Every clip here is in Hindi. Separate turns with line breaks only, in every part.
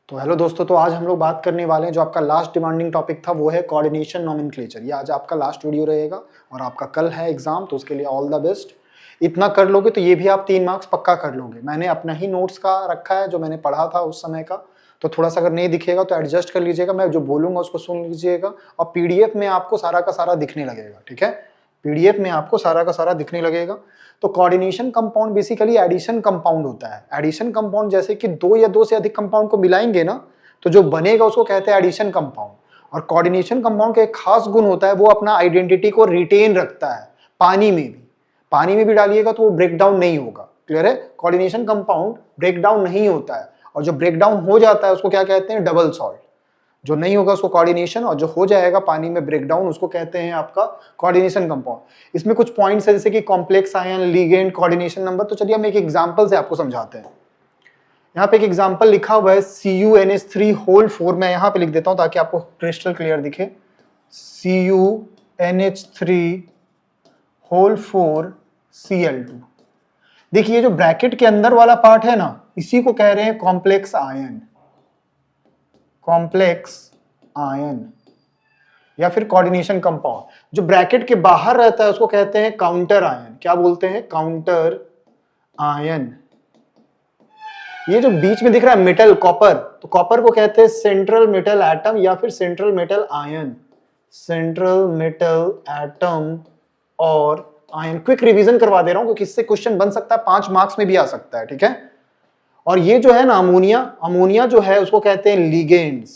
तो हेलो दोस्तों, तो आज हम लोग बात करने वाले हैं जो आपका लास्ट डिमांडिंग टॉपिक था वो है कोऑर्डिनेशन नोमेनक्लेचर। ये आज आपका लास्ट वीडियो रहेगा और आपका कल है एग्जाम, तो उसके लिए ऑल द बेस्ट। इतना कर लोगे तो ये भी आप 3 मार्क्स पक्का कर लोगे। मैंने अपना ही नोट्स का रखा है जो मैंने पढ़ा था उस समय का, तो थोड़ा सा अगर नहीं दिखेगा तो एडजस्ट कर लीजिएगा। मैं जो बोलूंगा उसको सुन लीजिएगा और पीडीएफ में आपको सारा का सारा दिखने लगेगा, ठीक है। पीडीएफ में आपको सारा का सारा दिखने लगेगा। तो coordination compound basically addition compound होता है। एडिशन कंपाउंड जैसे कि 2 या 2 से अधिक कंपाउंड को मिलाएंगे ना, तो जो बनेगा उसको कहते हैं एडिशन कंपाउंड। और कोऑर्डिनेशन कंपाउंड का एक खास गुण होता है, वो अपना आइडेंटिटी को रिटेन रखता है। पानी में भी डालिएगा तो वो ब्रेक डाउन नहीं होगा। क्लियर है? कोऑर्डिनेशन कंपाउंड ब्रेक डाउन नहीं होता है, और जो ब्रेक डाउन हो जाता है उसको क्या कहते हैं? Double salt. जो नहीं होगा उसको कोऑर्डिनेशन, और जो हो जाएगा पानी में ब्रेक डाउन उसको कहते हैं आपका कोऑर्डिनेशन कंपाउंड। इसमें कुछ पॉइंट्स है जैसे कि complex ion, ligand, coordination number. तो चलिए हम एक एग्जांपल से आपको समझाते हैं। यहाँ पे एक एग्जांपल लिखा हुआ है CuNH3 होल 4। मैं यहाँ पे लिख देता हूँ ताकि आपको क्रिस्टल क्लियर दिखे। CuNH3 whole 4 Cl2। देखिए जो ब्रैकेट के अंदर वाला पार्ट है ना, इसी को कह रहे हैं कॉम्प्लेक्स आयन। कॉम्प्लेक्स आयन या फिर कोऑर्डिनेशन कंपाउंड। जो ब्रैकेट के बाहर रहता है उसको कहते हैं काउंटर आयन। क्या बोलते हैं? Counter ion. ये जो बीच में दिख रहा है मेटल, कॉपर, तो कॉपर को कहते हैं सेंट्रल मेटल एटम या फिर central metal ion. Central metal atom और आयन। क्विक रिवीजन करवा दे रहा हूं क्योंकि इससे क्वेश्चन बन सकता है, 5 मार्क्स में भी आ सकता है, ठीक है। और ये जो है ना अमोनिया जो है उसको कहते हैं लिगेंड्स,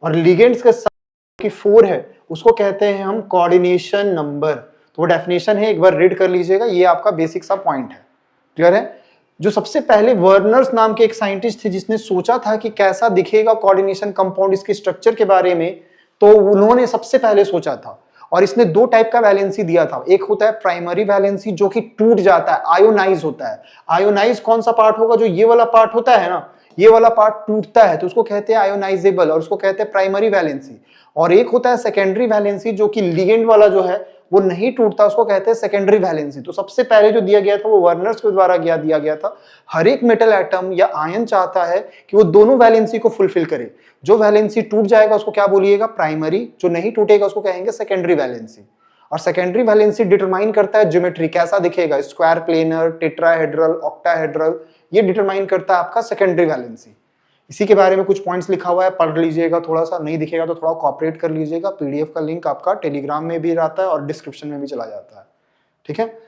और लिगेंड्स के साथ की 4 है उसको कहते हैं हम कोऑर्डिनेशन नंबर। तो वो डेफिनेशन है, एक बार रीड कर लीजिएगा, ये आपका बेसिक सा पॉइंट है। क्लियर है? जो सबसे पहले वर्नर्स नाम के एक साइंटिस्ट थे जिसने सोचा था कि कैसा दिखेगा कोऑर्डिनेशन कंपाउंड, इसके स्ट्रक्चर के बारे में, तो उन्होंने सबसे पहले सोचा था। और इसने 2 टाइप का वैलेंसी दिया था। एक होता है प्राइमरी वैलेंसी जो कि टूट जाता है, आयोनाइज होता है। आयोनाइज कौन सा पार्ट होगा? जो ये वाला पार्ट होता है ना, ये वाला पार्ट टूटता है तो उसको कहते हैं आयोनाइजेबल, और उसको कहते हैं प्राइमरी वैलेंसी। और एक होता है सेकेंडरी वैलेंसी जो कि लिगेंड वाला जो है वो नहीं टूटता, उसको कहते हैं सेकेंडरी वैलेंसी। तो सबसे पहले जो दिया गया था वो वर्नर्स के द्वारा दिया गया था। हर एक मेटल एटम या आयन चाहता है कि वो दोनों वैलेंसी को फुलफिल करे। जो वैलेंसी टूट जाएगा उसको क्या बोलिएगा? प्राइमरी। जो नहीं टूटेगा उसको कहेंगे सेकेंडरी वैलेंसी। और सेकेंडरी वैलेंसी डिटरमाइन करता है ज्योमेट्री, कैसा दिखेगा, स्क्वायर, प्लेनर, टेट्राहेड्रल, ऑक्टाहेड्रल, ये डिटरमाइन करता है आपका सेकेंडरी वैलेंसी। इसी के बारे में कुछ पॉइंट्स लिखा हुआ है, पढ़ लीजिएगा। थोड़ा सा नहीं दिखेगा तो थोड़ा कॉपरेट कर लीजिएगा। पीडीएफ का लिंक आपका टेलीग्राम में भी रहता है और डिस्क्रिप्शन में भी चला जाता है, ठीक है।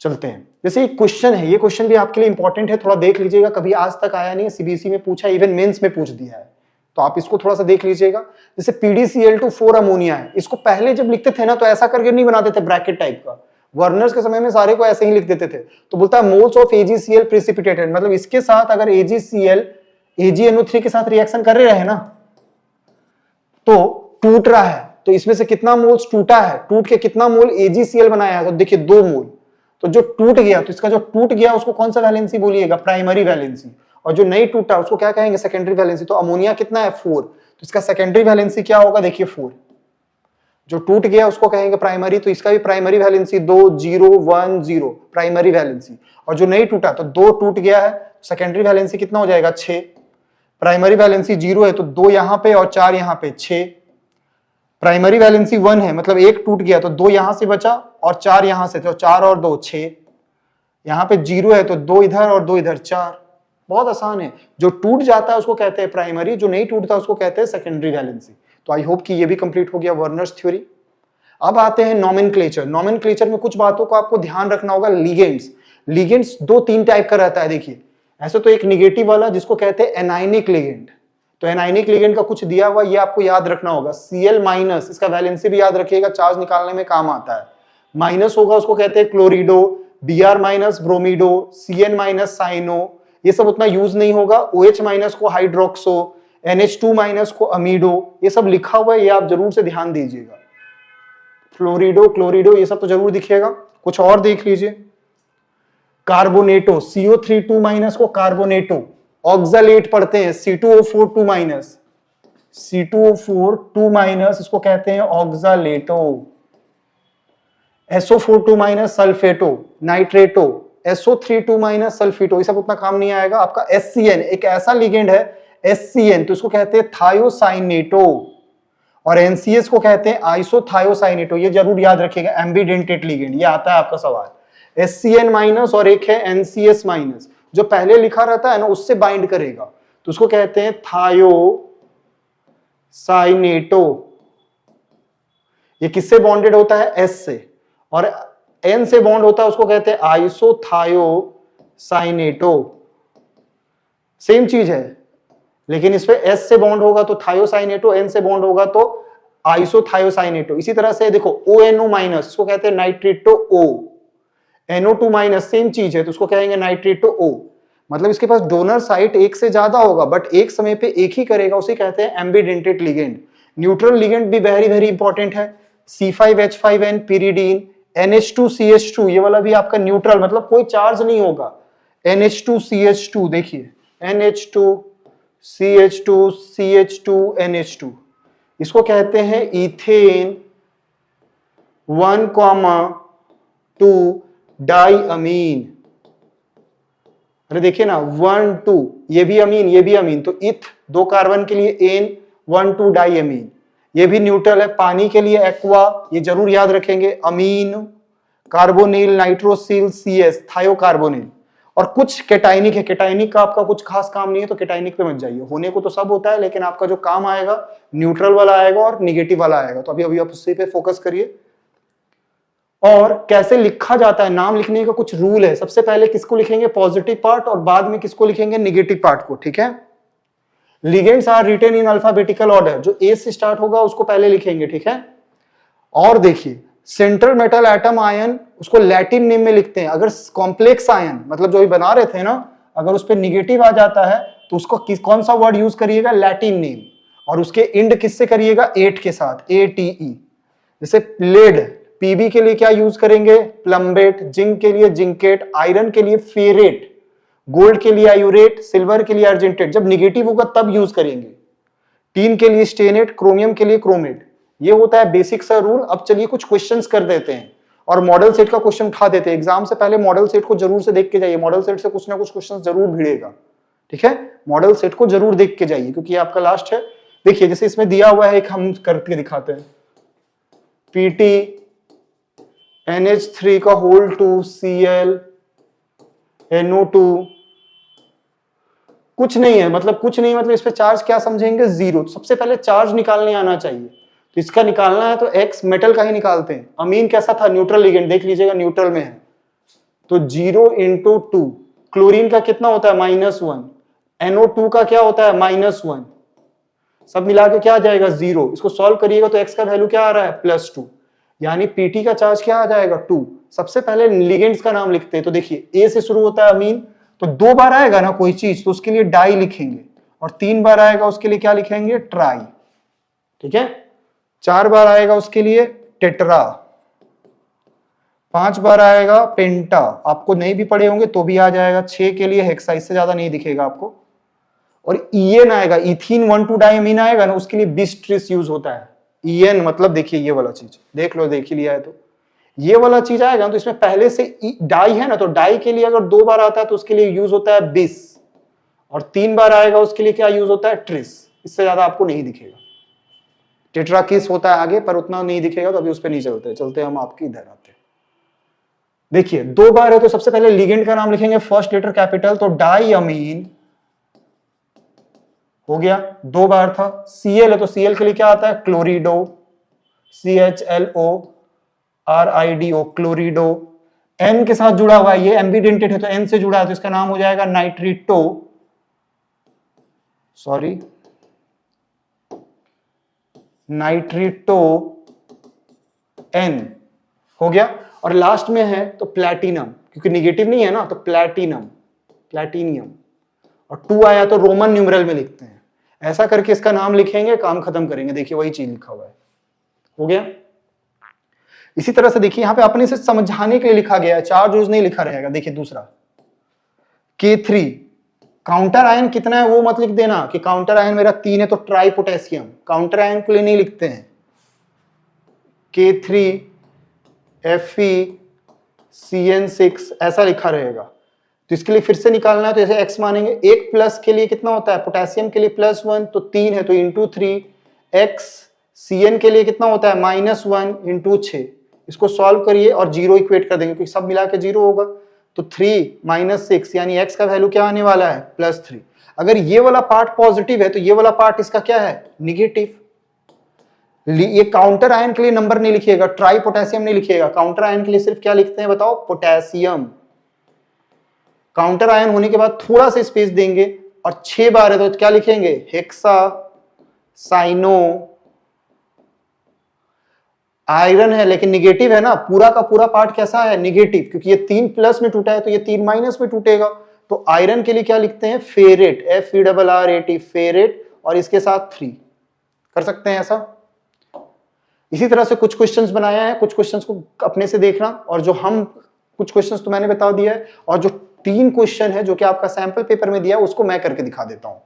चलते हैं। जैसे एक क्वेश्चन है, ये क्वेश्चन भी आपके लिए इंपॉर्टेंट है, थोड़ा देख लीजिएगा। कभी आज तक आया नहीं है, सीबीएसई में पूछा, इवन मेंस में पूछ दिया है, तो आप इसको थोड़ा सा देख लीजिएगा। जैसे PdCl2 4 अमोनिया है, इसको पहले जब लिखते थे ना तो ऐसा करके नहीं बनाते थे ब्रैकेट टाइप का। वर्नर्स के समय में सारे को ऐसे ही लिख देते थे। तो बोलता है मोल्स ऑफ AgCl प्रेसिपिटेटेड, मतलब इसके साथ अगर AgCl AgNO3 के साथ रिएक्शन कर रहे हैं ना तो टूट रहा है, तो इसमें से कितना मोल्स टूटा है, टूट के कितना मोल AgCl बनाया है? तो देखिए 2 मोल। तो जो टूट गया, तो इसका जो टूट गया उसको कौन सा वैलेंसी बोलिएगा? Primary valency. और जो नहीं टूटा उसको क्या कहेंगे? Secondary valency. तो अमोनिया कितना है? 4। तो इसका सेकेंडरी वैलेंसी क्या होगा? देखिए 4। जो टूट गया उसको कहेंगे प्राइमरी, तो इसका भी प्राइमरी वैलेंसी 2 0 1 0 प्राइमरी वैलेंसी। और जो नहीं टूटा तो 2 टूट गया है, सेकेंडरी वैलेंसी कितना हो जाएगा? 6। प्राइमरी वैलेंसी 0 है तो 2 यहां पे और 4 यहां पे, 6। प्राइमरी वैलेंसी 1 है, मतलब 1 टूट गया तो 2 यहां से बचा और 4 यहां से, तो 4 और 2 6। यहां पे 0 है तो 2 इधर और 2 इधर, 4। बहुत आसान है। जो टूट जाता है उसको कहते हैं प्राइमरी, जो नहीं टूटता उसको कहते हैं सेकेंडरी वैलेंसी। तो आई होप कि ये भी कंप्लीट हो गया वर्नर्स थ्योरी। अब आते हैं नोमेनक्लेचर। नोमेनक्लेचर में कुछ बातों को आपको ध्यान रखना होगा। लिगेंड्स 2-3 टाइप का रहता है। देखिए ऐसे तो एक निगेटिव वाला जिसको कहते हैं एनायनिक लिगेंड। तो एनायनिक लिगेंड का कुछ दिया हुआ, ये आपको याद रखना होगा। Cl-, इसका वैलेंसी भी याद रखिएगा, चार्ज निकालने में काम आता है। माइनस होगा उसको कहते हैं क्लोरिडो, Br- ब्रोमिडो, Cn- साइनो, ये सब उतना यूज नहीं होगा। OH- को हाइड्रोक्सो, NH2- को अमीडो, ये सब लिखा हुआ है, ये आप जरूर से ध्यान दीजिएगा। फ्लोरिडो, क्लोरिडो, ये सब तो जरूर दिखेगा। कुछ और देख लीजिए। कार्बोनेटो, CO3 को कार्बोनेटो। ऑक्सालेट पढ़ते हैं, C2O4 C2O4 इसको कहते हैं ऑक्सालेटो। SO4 सल्फेटो, नाइट्रेटो, SO32 माइनस सल्फेटो, ये सब उतना काम नहीं आएगा। आपका SCN एक ऐसा लिगेंड है, SCN तो इसको कहते हैं थायोसाइनेटो, और NCS को कहते हैं आइसोथायोसाइनेटो। ये जरूर याद रखिएगा, एम्बीडेंटेट लिगेंड, ये आता है आपका सवाल। SCN माइनस और एक है NCS माइनस, जो पहले लिखा रहता है ना उससे बाइंड करेगा, तो उसको कहते हैं थायोसाइनेटो। ये किससे बॉन्डेड होता है? S से, और N से बॉन्ड होता है उसको कहते हैं आइसोथायोसाइनेटो। सेम चीज है, लेकिन इस पे S से बॉन्ड होगा तो थायोसाइनेटो, N से बॉन्ड होगा तो आइसोथायोसाइनेटो। इसी तरह से देखो ONO माइनस, उसको कहते हैं नाइट्रेटो O, NO2 माइनस सेम चीज है तो उसको कहेंगे नाइट्रेटो O। मतलब इसके पास डोनर साइट एक से ज्यादा होगा बट एक समय पे एक ही करेगा, उसे कहते हैं एम्बीडेंटेट लिगेंड। न्यूट्रल लिगेंड भी वेरी वेरी इंपॉर्टेंट है, C5H5N pyridine, NH2CH2, ये वाला भी आपका न्यूट्रल, मतलब कोई चार्ज नहीं होगा। NH2CH2 देखिए, NH2CH2CH2NH2, इसको कहते हैं इथेन 1,2 डाइअमीन। अरे देखिए ना 1,2, ये भी अमीन ये भी अमीन, तो इथ 2 कार्बन के लिए एन 1,2 डाइअमीन। ये भी न्यूट्रल है, पानी के लिए एक्वा, ये जरूर याद रखेंगे, अमीन, कार्बोनिल, नाइट्रोसिल, CS थायोकार्बोनिल। और कुछ केटाइनिक है, केटाइनिक का आपका कुछ खास काम नहीं है तो केटाइनिक पे मत जाइए, होने को तो सब होता है लेकिन आपका जो काम आएगा न्यूट्रल वाला आएगा और निगेटिव वाला आएगा, तो अभी आप उसी पे फोकस करिए। और कैसे लिखा जाता है, नाम लिखने का कुछ रूल है। सबसे पहले किसको लिखेंगे? पॉजिटिव पार्ट, और बाद में किसको लिखेंगे? निगेटिव पार्ट को, ठीक है। Legends are written in alphabetical order, जो ए से स्टार्ट होगा उसको पहले लिखेंगे, ठीक है। और देखिए सेंट्रल मेटल एटम आयन, उसको लैटिन नेम में लिखते हैं। अगर कॉम्प्लेक्स आयन, मतलब जो भी बना रहे थे ना, अगर उस पर निगेटिव आ जाता है तो उसको कौन सा वर्ड यूज करिएगा? लैटिन नेम, और उसके इंड किससे करिएगा? 8 के साथ, ATE। जैसे लेड, PB के लिए क्या यूज करेंगे? प्लम्बेट, जिंक के लिए जिंकेट, आयरन के लिए फेरेट, गोल्ड के लिए आयुरेट, सिल्वर के लिए अर्जेंटेट। जब निगेटिव होगा तब यूज करेंगे। टीन के लिए स्टेनेट, क्रोमियम के लिए क्रोमेट। ये होता है बेसिक सा रूल। अब चलिए कुछ क्वेश्चंस कर देते हैं और मॉडल सेट का क्वेश्चन उठा देते हैं। एग्जाम से पहले मॉडल सेट को जरूर से देख के जाइए, मॉडल सेट से कुछ ना कुछ क्वेश्चन जरूर भिड़ेगा, ठीक है। मॉडल सेट को जरूर देख के जाइए क्योंकि ये आपका लास्ट है। देखिए जैसे इसमें दिया हुआ है, एक हम करके दिखाते हैं, PT NH3 का होल 2 Cl NO2, कुछ नहीं है, मतलब कुछ नहीं, मतलब इस पे चार्ज क्या समझेंगे? 0। सबसे पहले चार्ज निकालने आना चाहिए, तो इसका निकालना है तो X मेटल का ही निकालते हैं। अमीन कैसा था? न्यूट्रल लिगेंड, देख लीजिएगा न्यूट्रल में है, तो 0 × 2। क्लोरीन का कितना होता है? -1। NO2 का क्या होता है? -1। सब मिला के क्या आ जाएगा? 0। इसको सॉल्व करिएगा तो X का वैल्यू क्या आ रहा है? +2, यानी PT का चार्ज क्या आ जाएगा? 2। सबसे पहले लिगेंड्स का नाम लिखते हैं, तो देखिए A से शुरू होता है अमीन, तो 2 बार आएगा ना कोई चीज तो उसके लिए डाई लिखेंगे, और 3 बार आएगा उसके लिए क्या लिखेंगे? ट्राई, ठीक है। 4 बार आएगा उसके लिए टेट्रा, 5 बार आएगा पेंटा, आपको नहीं भी पढ़े होंगे तो भी आ जाएगा। 6 के लिए हेक्सा, इससे ज्यादा नहीं दिखेगा आपको। और EN आएगा, इथीन 1,2 डाइअमीन आएगा ना, उसके लिए बिस्ट्रिस यूज होता है। EN मतलब देखिए ये वाला चीज देख लो, देख ही लिया है तो ये वाला चीज आएगा, तो इसमें पहले से डाई है ना, तो डाई के लिए अगर 2 बार आता है तो उसके लिए यूज होता है बिस, और 3 बार आएगा उसके लिए क्या यूज होता है? ट्रिस। इससे ज्यादा आपको नहीं दिखेगा। टेट्राकिस होता है आगे, पर उतना नहीं दिखेगा, तो अभी उस पर नहीं चलते, चलते हम आपके इधर आते हैं। देखिए 2 बार है तो सबसे पहले लिगेंड का नाम लिखेंगे, फर्स्ट लेटर कैपिटल, तो डाइअमीन हो गया। 2 बार था। Cl है तो Cl के लिए क्या आता है? क्लोरिडो, CHLO RIDO, क्लोरिडो। N के साथ जुड़ा हुआ है, ये एम्बीडेंटेड है तो N से जुड़ा है तो इसका नाम हो जाएगा नाइट्रिटो, सॉरी नाइट्रिटो N हो गया। और लास्ट में है तो प्लैटिनम, क्योंकि निगेटिव नहीं है ना, तो प्लैटिनम, प्लैटिनियम, और 2 आया तो रोमन न्यूमेरल में लिखते हैं। ऐसा करके इसका नाम लिखेंगे, काम खत्म करेंगे। देखिए वही चीज लिखा हुआ है, हो गया। इसी तरह से देखिए यहाँ पे अपने से समझाने के लिए लिखा गया है, चार्ज यूज नहीं लिखा रहेगा। देखिए दूसरा K3, काउंटर आयन कितना है वो मत लिख देना कि काउंटर आयन मेरा 3 है तो ट्राई पोटेशियम, काउंटर आयन के लिए नहीं लिखते हैं। K3 Fe CN6 ऐसा लिखा रहेगा। तो इसके लिए फिर से निकालना है तो ऐसे x मानेंगे। एक प्लस के लिए कितना होता है, पोटेशियम के लिए +1 तो 3 है तो इंटू 3, x Cn के लिए कितना होता है -1 इंटू 6। इसको सॉल्व करिए और 0 इक्वेट कर देंगे क्योंकि सब मिला के 0 होगा। तो 3 - 6 यानी x का वैल्यू क्या आने वाला है +3। अगर ये वाला पार्ट पॉजिटिव है तो ये वाला पार्ट इसका क्या है निगेटिव। ये काउंटर आयन के लिए नंबर नहीं लिखिएगा, ट्राई पोटेशियम नहीं लिखिएगा, काउंटर आयन के लिए सिर्फ क्या लिखते हैं बताओ, पोटेशियम। काउंटर आयन होने के बाद थोड़ा सा स्पेस देंगे और 6 बार है तो क्या लिखेंगे हेक्सा साइनो। आयरन है लेकिन निगेटिव है ना, पूरा का पूरा पार्ट कैसा है निगेटिव, क्योंकि ये 3 प्लस में टूटा है तो ये 3 माइनस में टूटेगा। तो आयरन के लिए क्या लिखते हैं फेरेट, FERRAT फेरेट, और इसके साथ 3 कर सकते हैं ऐसा। इसी तरह से कुछ क्वेश्चंस बनाया है, कुछ क्वेश्चंस को अपने से देखना, और जो हम कुछ क्वेश्चंस तो मैंने बता दिया है, और जो 3 क्वेश्चन है जो कि आपका सैंपल पेपर में दिया है उसको मैं करके दिखा देता हूं,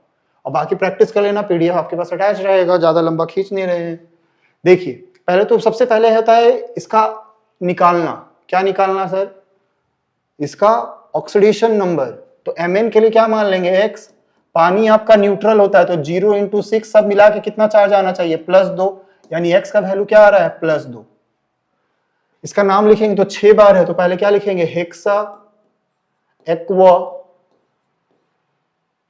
और बाकी प्रैक्टिस कर लेना। PDF आपके पास अटैच रहेगा, ज्यादा लंबा खींच नहीं रहे हैं। देखिए पहले तो सबसे पहले होता है इसका निकालना। क्या निकालना सर, इसका ऑक्सीडेशन नंबर। तो Mn के लिए क्या मान लेंगे x, पानी आपका न्यूट्रल होता है तो 0 × 6 सब मिला के कितना चार्ज आना चाहिए +2, यानी x का वैल्यू क्या आ रहा है +2। इसका नाम लिखेंगे तो 6 बार है तो पहले क्या लिखेंगे hexa aqua,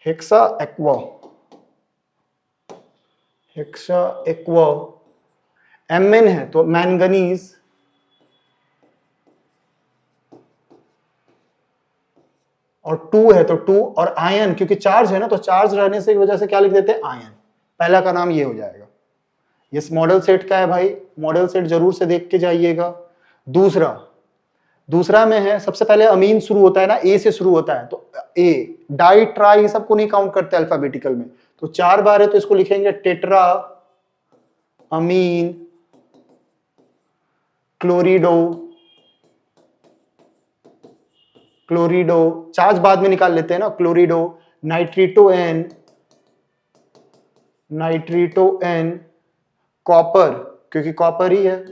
hexa aqua, hexa aqua. Mn है तो मैंगनीज, और 2 है तो 2, और आयन क्योंकि चार्ज है ना तो चार्ज रहने से वजह से क्या लिख देते हैं आयन। पहला का नाम ये हो जाएगा। ये मॉडल सेट का है भाई, मॉडल सेट जरूर से देख के जाइएगा। दूसरा में है, सबसे पहले अमीन शुरू होता है ना, ए से शुरू होता है तो ए, डाई ट्राई सबको नहीं काउंट करते अल्फाबेटिकल में, तो 4 बार है तो इसको लिखेंगे टेट्रा अमीन क्लोरिडो, क्लोरिडो। चार्ज बाद में निकाल लेते हैं ना, क्लोरिडो। नाइट्रिटो एन, नाइट्रिटो एन, कॉपर क्योंकि कॉपर ही है।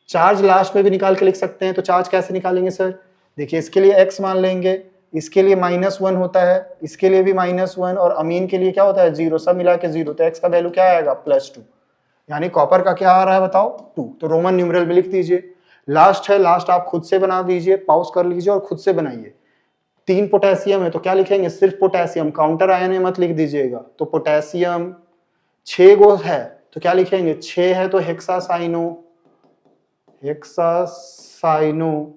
चार्ज लास्ट में भी निकाल के लिख सकते हैं, तो चार्ज कैसे निकालेंगे सर, देखिए इसके लिए x मान लेंगे, इसके लिए -1 होता है, इसके लिए भी -1, और अमीन के लिए क्या होता है 0, सब मिला के 0, तो x का वैल्यू क्या आएगा +2, यानी कॉपर का क्या आ रहा है बताओ 2। तो रोमन न्यूमेरल में लिख दीजिए। लास्ट है, लास्ट आप खुद से बना दीजिए, पॉज कर लीजिए और खुद से बनाइए। 3 पोटेशियम है तो क्या लिखेंगे सिर्फ पोटेशियम, काउंटर आयन है मत लिख दीजिएगा। तो पोटेशियम 6 गो है तो क्या लिखेंगे 6 है तो हेक्सासाइनो, हेक्सासाइनो।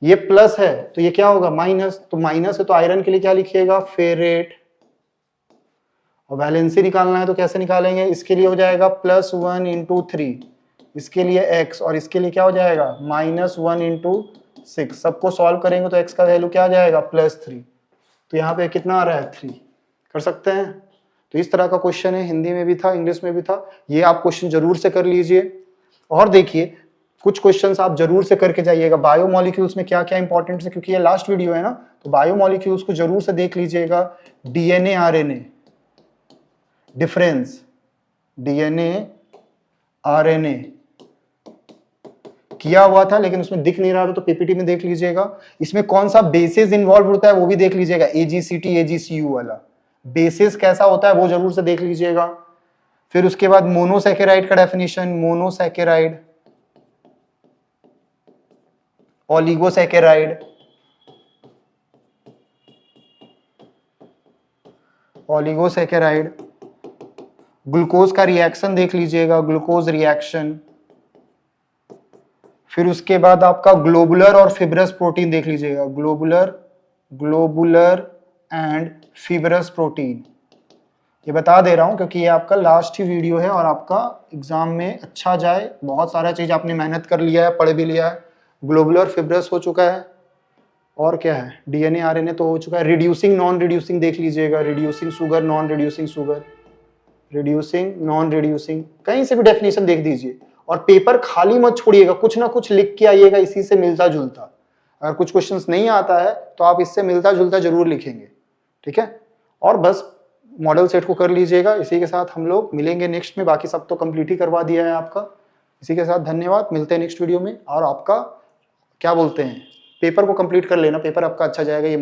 ये प्लस है तो ये क्या होगा माइनस, तो माइनस है तो आयरन के लिए क्या लिखिएगा फेरेट। और वैलेंसी निकालना है तो कैसे निकालेंगे, इसके लिए हो जाएगा +1 × 3, इसके लिए x, और इसके लिए क्या हो जाएगा -1 × 6। सबको सॉल्व करेंगे तो x का वैल्यू क्या आ जाएगा +3। तो यहाँ पे कितना आ रहा है 3, कर सकते हैं। तो इस तरह का क्वेश्चन है, हिंदी में भी था इंग्लिश में भी था, ये आप क्वेश्चन जरूर से कर लीजिए। और देखिए कुछ क्वेश्चंस आप जरूर से करके जाइएगा। बायोमोलिक्यूल्स में क्या क्या इंपॉर्टेंट है, क्योंकि ये लास्ट वीडियो है ना, तो बायोमोलिक्यूल्स को जरूर से देख लीजिएगा। DNA RNA difference, DNA RNA किया हुआ था लेकिन उसमें दिख नहीं रहा था तो PPT में देख लीजिएगा। इसमें कौन सा बेसिस इन्वॉल्व होता है वो भी देख लीजिएगा, AGCT AGCU वाला बेसिस कैसा होता है वो जरूर से देख लीजिएगा। फिर उसके बाद मोनोसैकेराइड का definition, monosaccharide, oligosaccharide, oligosaccharide, glucose का रिएक्शन देख लीजिएगा, ग्लूकोज रिएक्शन। फिर उसके बाद आपका ग्लोबुलर और फिब्रस प्रोटीन देख लीजिएगा, ग्लोबुलर एंड फिब्रस प्रोटीन। ये बता दे रहा हूं क्योंकि ये आपका लास्ट ही वीडियो है और आपका एग्जाम में अच्छा जाए। बहुत सारा चीज आपने मेहनत कर लिया है, पढ़ भी लिया है। ग्लोबुलर फिब्रस हो चुका है, और क्या है DNA RNA तो हो चुका है। रिड्यूसिंग नॉन रिड्यूसिंग देख लीजिएगा, reducing sugar non reducing sugar, reducing non reducing, कहीं से भी डेफिनेशन देख दीजिए। और पेपर खाली मत छोड़िएगा, कुछ ना कुछ लिख के आइएगा इसी से मिलता जुलता। अगर कुछ क्वेश्चंस नहीं आता है तो आप इससे मिलता जुलता जरूर लिखेंगे, ठीक है। और बस मॉडल सेट को कर लीजिएगा। इसी के साथ हम लोग मिलेंगे नेक्स्ट में, बाकी सब तो कंप्लीट ही करवा दिया है आपका। इसी के साथ धन्यवाद, मिलते हैं नेक्स्ट वीडियो में। और आपका क्या बोलते हैं? पेपर को कंप्लीट कर लेना, पेपर आपका अच्छा जाएगा ये